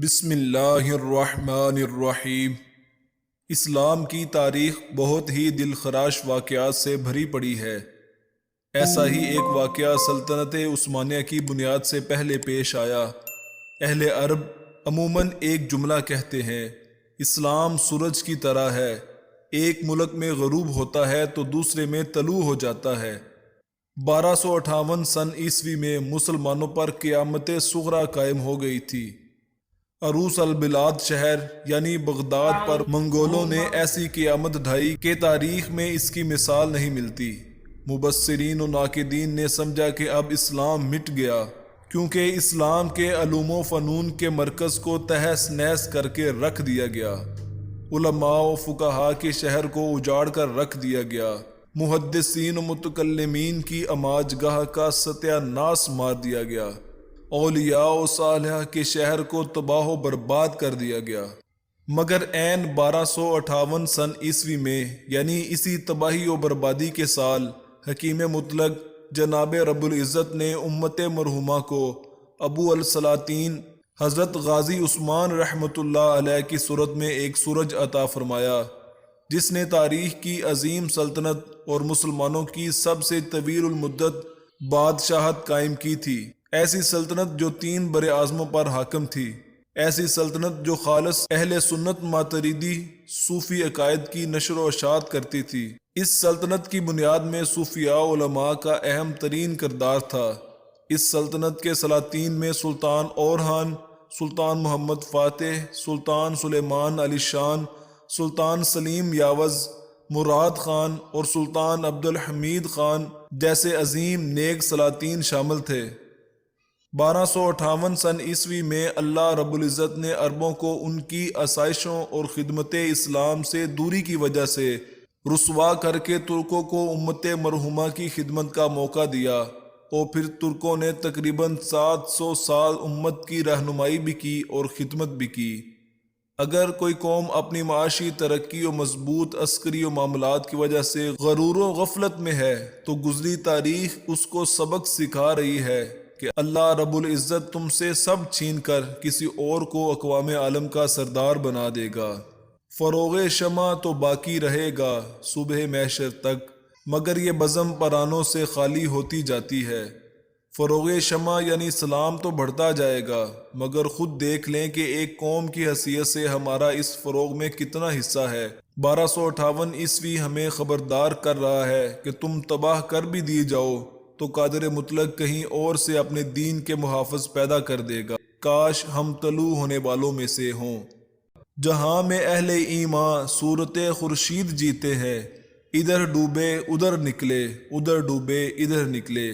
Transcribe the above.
بسم اللہ الرحمن الرحیم۔ اسلام کی تاریخ بہت ہی دلخراش واقعات سے بھری پڑی ہے۔ ایسا ہی ایک واقعہ سلطنت عثمانیہ کی بنیاد سے پہلے پیش آیا۔ اہل عرب عموماً ایک جملہ کہتے ہیں، اسلام سورج کی طرح ہے، ایک ملک میں غروب ہوتا ہے تو دوسرے میں طلوع ہو جاتا ہے۔ 1258 سن عیسوی میں مسلمانوں پر قیامت صغریٰ قائم ہو گئی تھی۔ عروس البلاد شہر یعنی بغداد پر منگولوں نے ایسی قیامت ڈھائی کہ تاریخ میں اس کی مثال نہیں ملتی۔ مبصرین و ناقدین نے سمجھا کہ اب اسلام مٹ گیا، کیونکہ اسلام کے علوم و فنون کے مرکز کو تہس نہس کر کے رکھ دیا گیا، علماء و فقہا کے شہر کو اجاڑ کر رکھ دیا گیا، محدثین و متکلمین کی اماج گاہ کا ستیہ ناس مار دیا گیا، اولیاء و صالحہ کے شہر کو تباہ و برباد کر دیا گیا۔ مگر عین 1258 سن عیسوی میں، یعنی اسی تباہی و بربادی کے سال، حکیم مطلق جناب رب العزت نے امت مرحومہ کو ابو السلاطین حضرت غازی عثمان رحمۃ اللہ علیہ کی صورت میں ایک سورج عطا فرمایا، جس نے تاریخ کی عظیم سلطنت اور مسلمانوں کی سب سے طویل المدت بادشاہت قائم کی تھی۔ ایسی سلطنت جو 3 بر اعظموں پر حاکم تھی، ایسی سلطنت جو خالص اہل سنت ماتریدی صوفی عقائد کی نشر و اشاعت کرتی تھی۔ اس سلطنت کی بنیاد میں صوفیاء علماء کا اہم ترین کردار تھا۔ اس سلطنت کے سلاطین میں سلطان اورحان، سلطان محمد فاتح، سلطان سلیمان علی شان، سلطان سلیم یاوز، مراد خان اور سلطان عبد الحمید خان جیسے عظیم نیک سلاطین شامل تھے۔ 1258 سن عیسوی میں اللہ رب العزت نے عربوں کو ان کی آسائشوں اور خدمت اسلام سے دوری کی وجہ سے رسوا کر کے ترکوں کو امت مرحومہ کی خدمت کا موقع دیا، اور پھر ترکوں نے تقریباً 700 سال امت کی رہنمائی بھی کی اور خدمت بھی کی۔ اگر کوئی قوم اپنی معاشی ترقی و مضبوط عسکری و معاملات کی وجہ سے غرور و غفلت میں ہے، تو گزری تاریخ اس کو سبق سکھا رہی ہے کہ اللہ رب العزت تم سے سب چھین کر کسی اور کو اقوام عالم کا سردار بنا دے گا۔ فروغ شمع تو باقی رہے گا صبح محشر تک، مگر یہ بزم پرانوں سے خالی ہوتی جاتی ہے۔ فروغ شمع یعنی سلام تو بڑھتا جائے گا، مگر خود دیکھ لیں کہ ایک قوم کی حیثیت سے ہمارا اس فروغ میں کتنا حصہ ہے۔ 1258 عیسوی ہمیں خبردار کر رہا ہے کہ تم تباہ کر بھی دی جاؤ تو قادر مطلق کہیں اور سے اپنے دین کے محافظ پیدا کر دے گا۔ کاش ہم طلوع ہونے والوں میں سے ہوں۔ جہاں میں اہل ایمان صورت خورشید جیتے ہیں، ادھر ڈوبے ادھر نکلے، ادھر ڈوبے ادھر نکلے۔